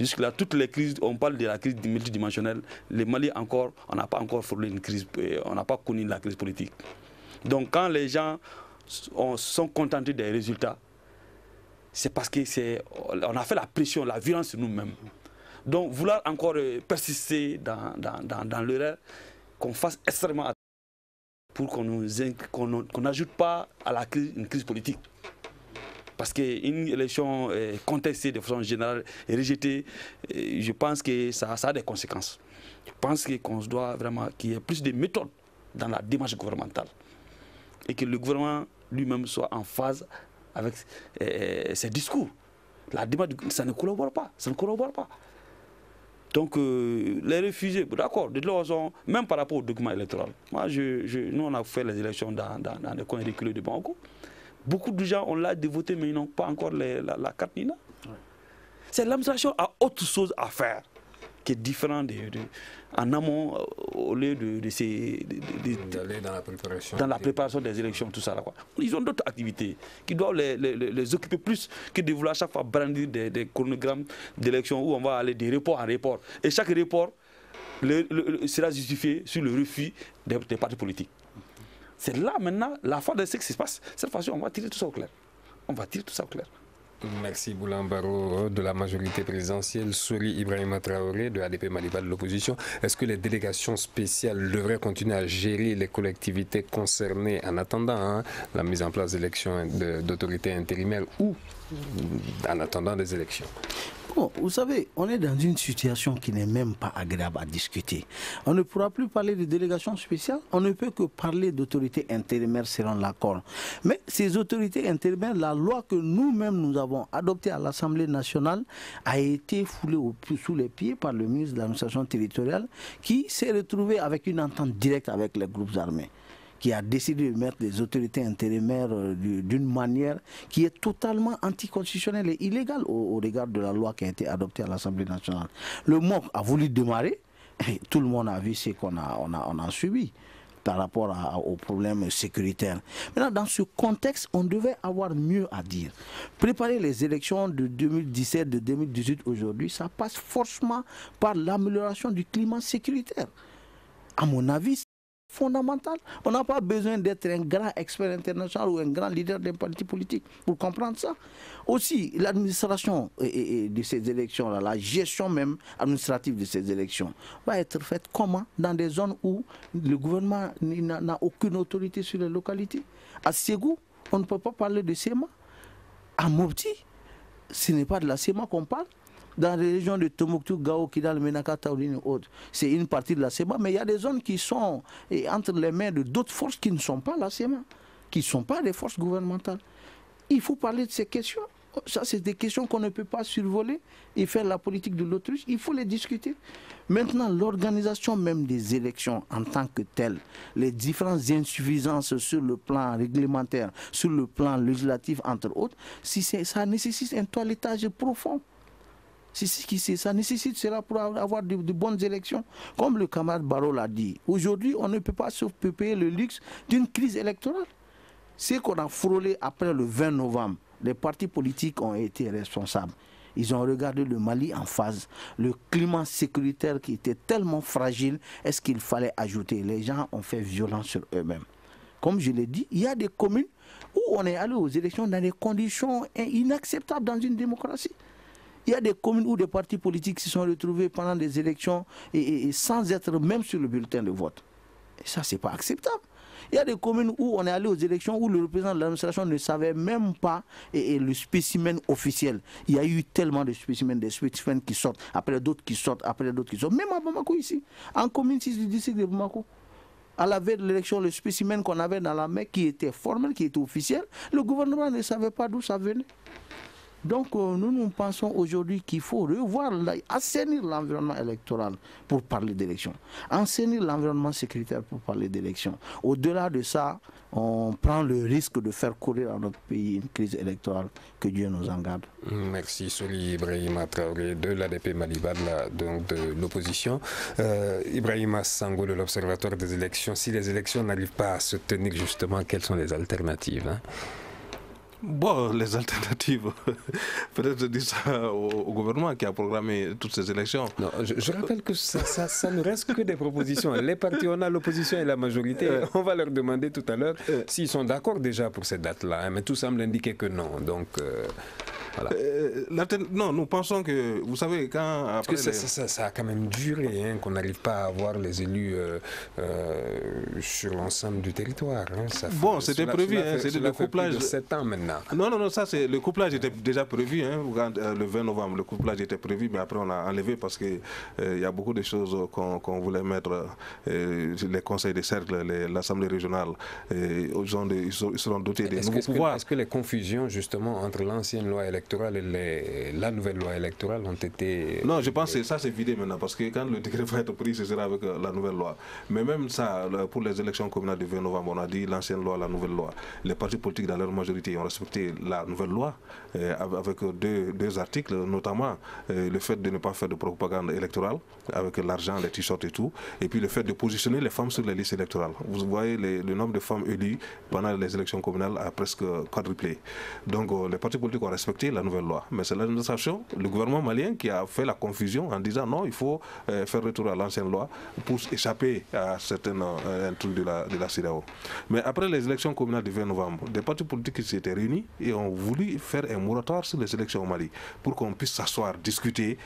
Jusque-là, toutes les crises, on parle de la crise multidimensionnelle. Le Mali, encore, on n'a pas encore frôlé une crise, on n'a pas connu la crise politique. Donc, quand les gens sont contentés des résultats, c'est parce qu'on a fait la pression, la violence sur nous-mêmes. Donc, vouloir encore persister dans l'erreur, qu'on fasse extrêmement attention pour qu'on n'ajoute pas à la crise une crise politique. Parce qu'une élection contestée de façon générale et rejetée, je pense que ça a des conséquences. Je pense qu'on doit vraiment qu'il y ait plus de méthodes dans la démarche gouvernementale. Et que le gouvernement lui-même soit en phase avec ses discours. La démarche, ça ne collabore pas. Ça ne collabore pas. Donc, les réfugiés, d'accord, de toute façon, même par rapport au document électoral. Moi, nous, on a fait les élections dans les coins reculés de Bamako. Beaucoup de gens ont l'âge de voter, mais ils n'ont pas encore la carte NINA. Ouais. C'est l'administration a autre chose à faire qui est différent en amont au lieu d'aller dans la préparation des élections, tout ça. Là, quoi. Ils ont d'autres activités qui doivent les occuper plus que de vouloir chaque fois brandir des chronogrammes d'élections où on va aller de report en report. Et chaque report sera justifié sur le refus des partis politiques. C'est là maintenant la fois de ce qui se passe. Cette fois-ci, on va tirer tout ça au clair. On va tirer tout ça au clair. Merci Boulambaro de la majorité présidentielle, Souri Ibrahima Traoré de ADP Maliba de l'opposition. Est-ce que les délégations spéciales devraient continuer à gérer les collectivités concernées en attendant la mise en place d'élections d'autorités intérimaires ou en attendant des élections? Bon, vous savez, on est dans une situation qui n'est même pas agréable à discuter. On ne pourra plus parler de délégation spéciale, on ne peut que parler d'autorités intérimaires selon l'accord. Mais ces autorités intérimaires, la loi que nous-mêmes nous avons adoptée à l'Assemblée nationale a été foulée sous les pieds par le ministre de l'administration territoriale qui s'est retrouvé avec une entente directe avec les groupes armés, qui a décidé de mettre des autorités intérimaires d'une manière qui est totalement anticonstitutionnelle et illégale au regard de la loi qui a été adoptée à l'Assemblée nationale. Le MOC a voulu démarrer, et tout le monde a vu ce qu'on a subi par rapport aux problèmes sécuritaires. Maintenant, dans ce contexte, on devait avoir mieux à dire. Préparer les élections de 2017, de 2018 aujourd'hui, ça passe forcément par l'amélioration du climat sécuritaire. À mon avis, fondamental. On n'a pas besoin d'être un grand expert international ou un grand leader d'un parti politique pour comprendre ça. Aussi, l'administration de ces élections-là, la gestion même administrative de ces élections, va être faite comment? Dans des zones où le gouvernement n'a aucune autorité sur les localités. À Ségou, on ne peut pas parler de SEMA. À Mopti, ce n'est pas de la SEMA qu'on parle. Dans les régions de Tombouctou, Gao, Kidal, Menaka, Taourine et autres, c'est une partie de la SEMA, mais il y a des zones qui sont entre les mains de d'autres forces qui ne sont pas la SEMA, qui ne sont pas des forces gouvernementales. Il faut parler de ces questions. Ça, c'est des questions qu'on ne peut pas survoler et faire la politique de l'autruche. Il faut les discuter. Maintenant, l'organisation même des élections en tant que telle, les différentes insuffisances sur le plan réglementaire, sur le plan législatif, entre autres, ça nécessite un toilettage profond. Ça nécessite cela pour avoir de bonnes élections. Comme le camarade Barreau l'a dit, aujourd'hui, on ne peut pas se payer le luxe d'une crise électorale. C'est qu'on a frôlé après le 20 novembre. Les partis politiques ont été responsables. Ils ont regardé le Mali en phase. Le climat sécuritaire qui était tellement fragile, est-ce qu'il fallait ajouter? Les gens ont fait violence sur eux-mêmes. Comme je l'ai dit, il y a des communes où on est allé aux élections dans des conditions inacceptables dans une démocratie. Il y a des communes où des partis politiques se sont retrouvés pendant des élections et sans être même sur le bulletin de vote. Et ça, ce n'est pas acceptable. Il y a des communes où on est allé aux élections où le représentant de l'administration ne savait même pas le spécimen officiel. Il y a eu tellement de spécimens, des spécimens qui sortent, après d'autres qui sortent, après d'autres qui sortent. Même à Bamako ici, en commune 6 du district de Bamako. À la veille de l'élection, le spécimen qu'on avait dans la main, qui était formel, qui était officiel, le gouvernement ne savait pas d'où ça venait. Donc nous pensons aujourd'hui qu'il faut revoir, assainir l'environnement électoral pour parler d'élection, assainir l'environnement sécuritaire pour parler d'élection. Au-delà de ça, on prend le risque de faire courir à notre pays une crise électorale, que Dieu nous en garde. Merci Soli Ibrahima Traoré de l'ADP Malibad, donc de l'opposition. Ibrahima Sango de l'Observatoire des élections. Si les élections n'arrivent pas à se tenir justement, quelles sont les alternatives, hein? Bon, les alternatives, peut-être je dis ça au gouvernement qui a programmé toutes ces élections. Non, je rappelle que ça ne reste que des propositions. Les partis, on a l'opposition et la majorité. On va leur demander tout à l'heure s'ils sont d'accord déjà pour cette date-là. Hein, mais tout semble indiquer que non. Donc, voilà. Non, nous pensons que, vous savez, quand... Parce que ça a quand même duré, hein, qu'on n'arrive pas à avoir les élus sur l'ensemble du territoire. Hein. Bon, c'était prévu, hein, c'était le couplage... de 7 ans maintenant. Non, ça c'est le couplage était déjà prévu, hein, le 20 novembre, le couplage était prévu, mais après on a enlevé parce que il y a beaucoup de choses qu'on voulait mettre, les conseils des cercles, l'Assemblée régionale, ils seront dotés de nouveaux pouvoirs. Est-ce que les confusions justement entre l'ancienne loi électorale et la nouvelle loi électorale ont été... Non, je pense que ça c'est vidé maintenant, parce que quand le décret va être pris, ce sera avec la nouvelle loi. Mais même ça, pour les élections communales du 20 novembre, on a dit l'ancienne loi, la nouvelle loi. Les partis politiques dans leur majorité ont respecté la nouvelle loi avec deux articles, notamment le fait de ne pas faire de propagande électorale avec l'argent, les t-shirts et tout, et puis le fait de positionner les femmes sur les listes électorales. Vous voyez, le nombre de femmes élues pendant les élections communales a presque quadruplé. Donc les partis politiques ont respecté la nouvelle loi. Mais c'est l'administration, le gouvernement malien qui a fait la confusion en disant non, il faut faire retour à l'ancienne loi pour échapper à certains trucs de la CEDEAO. Mais après les élections communales du 20 novembre, des partis politiques qui s'étaient réunis et ont voulu faire un moratoire sur les élections au Mali pour qu'on puisse s'asseoir, discuter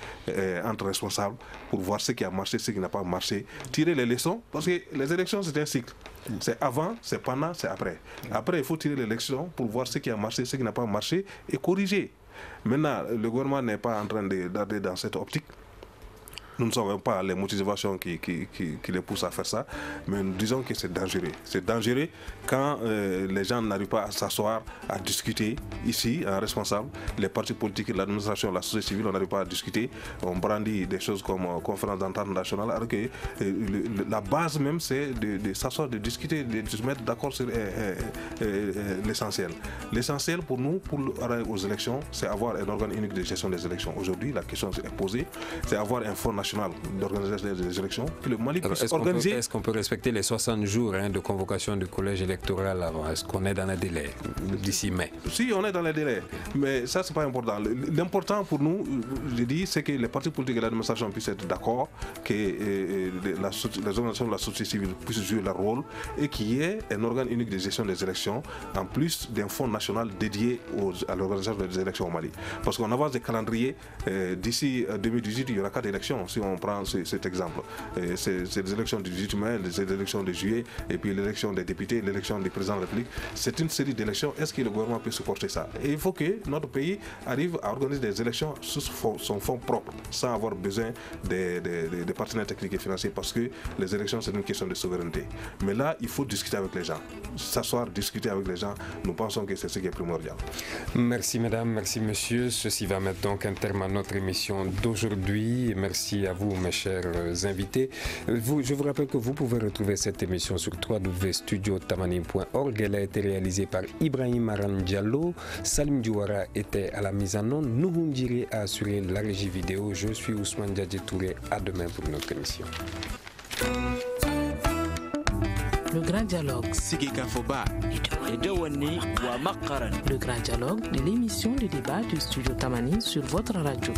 entre responsables pour voir ce qui a marché, ce qui n'a pas marché, tirer les leçons, parce que les élections c'est un cycle. C'est avant, c'est pendant, c'est après. Après, il faut tirer les leçons pour voir ce qui a marché, ce qui n'a pas marché et corriger. Maintenant, le gouvernement n'est pas en train d'aller dans cette optique. Nous ne savons pas les motivations qui les poussent à faire ça, mais nous disons que c'est dangereux. C'est dangereux quand les gens n'arrivent pas à s'asseoir, à discuter ici, en responsable, les partis politiques, l'administration, la société civile, on n'arrive pas à discuter. On brandit des choses comme conférence d'entente nationale, alors que la base même, c'est de s'asseoir, de discuter, de se mettre d'accord sur l'essentiel. L'essentiel pour nous, pour aller aux élections, c'est avoir un organe unique de gestion des élections. Aujourd'hui, la question est posée, c'est avoir un fonds national d'organisation des élections, que le Mali puisse organiser. Est-ce qu'on peut respecter les 60 jours de convocation du collège électoral avant? Est-ce qu'on est dans les délais d'ici mai? Si, on est dans les délais, mais ça c'est pas important. L'important pour nous, je dis, c'est que les partis politiques et l'administration puissent être d'accord, que les organisations de la société civile puissent jouer leur rôle et qu'il y ait un organe unique de gestion des élections, en plus d'un fonds national dédié à l'organisation des élections au Mali. Parce qu'on avance des calendriers, d'ici 2018, il y aura 4 élections. Si on prend cet exemple. C'est les élections du 18 mai, les élections de juillet, et puis l'élection des députés, l'élection du président de la République. C'est une série d'élections. Est-ce que le gouvernement peut supporter ça? Et il faut que notre pays arrive à organiser des élections sous son fonds propre, sans avoir besoin des partenaires techniques et financiers, parce que les élections, c'est une question de souveraineté. Mais là, il faut discuter avec les gens. S'asseoir, discuter avec les gens, nous pensons que c'est ce qui est primordial. Merci mesdames, merci messieurs. Ceci va mettre donc un terme à notre émission d'aujourd'hui. Merci à vous mes chers invités. Je vous rappelle que vous pouvez retrouver cette émission sur www.studiotamani.org. Elle a été réalisée par Ibrahim Aran Diallo. Salim Diouara était à la mise en onde. Nouhoundiri a assuré la régie vidéo. Je suis Ousmane Diadji Touré. À demain pour notre émission. Le Grand Dialogue. Le Grand Dialogue de l'émission de débat du Studio Tamani sur votre radio.